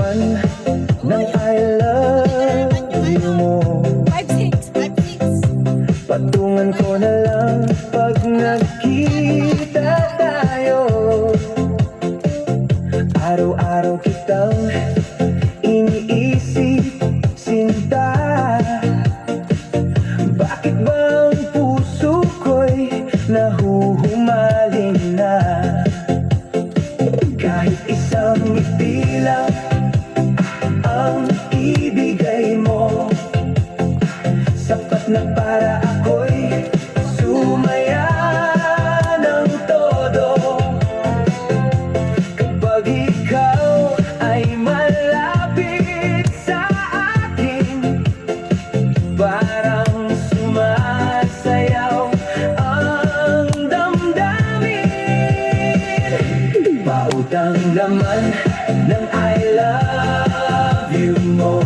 naman ng I love you mo. 5'6", 5'6". Patungan ko na lang pag nagkita tayo. Araw-araw kitang iniisip, sinta. Bakit ba ang puso ko'y nahuhumaling na? Kahit isang ngiti lang ang ibigay mo, sapat na para ako'y sumaya ng todo. Kapag ikaw ay malapit sa akin, parang sumasayaw ang damdamin. Pautang naman ng I love you mo.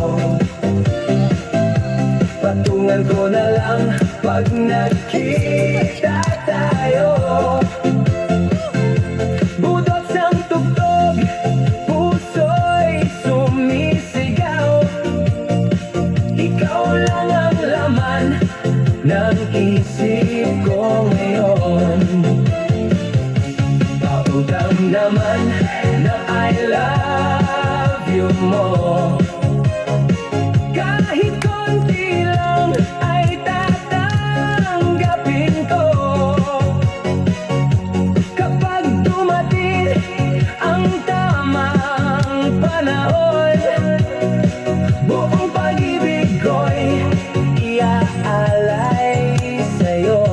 Patungan ko na lang pag nagkita tayo. Budot sang tugtog, puso'y sumisigaw. Ikaw lang ang laman ng isip ko ngayon. Pautang naman ng I love you mo. Kahit konti lang ay tatanggapin ko. Kapag dumating ang tamang panahon, buong pag-ibig ko'y iaalay sa'yo.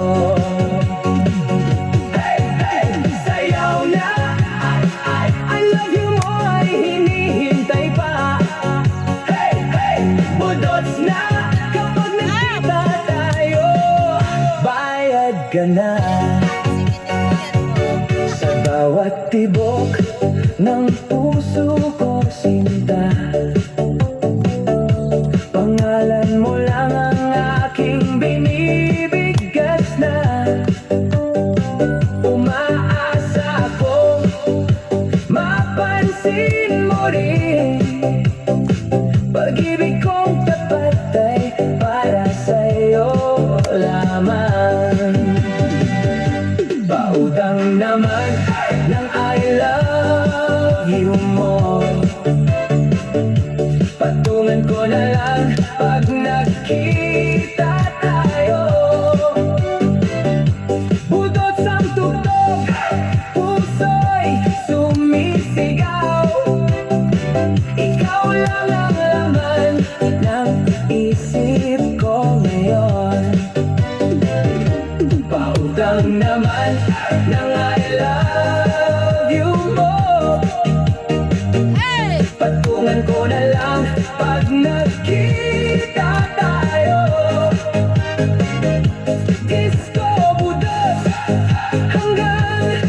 Hey, hey, sayaw na, I love you mo ay hinihintay pa. Hey, hey, budots na kapag nagkita tayo. Bayad ka na sa bawat tibok ng puso ko, sinta. Pangalan mo lang ang aking binibigkas na. Umaasa akong mapansin mo rin. Pag-ibig kong tapat ay para sa'yo lamang. Pautang naman ng I love you mo. Patungan ko na lang pag nagkita tayo. Budot sang tugtog, puso'y sumisigaw. Ikaw lang ang laman ng isip ko ngayon. Pautang naman ng I love you mo. Hey! Patungan ko na lang pag nagkita tayo. Disco budot hanggang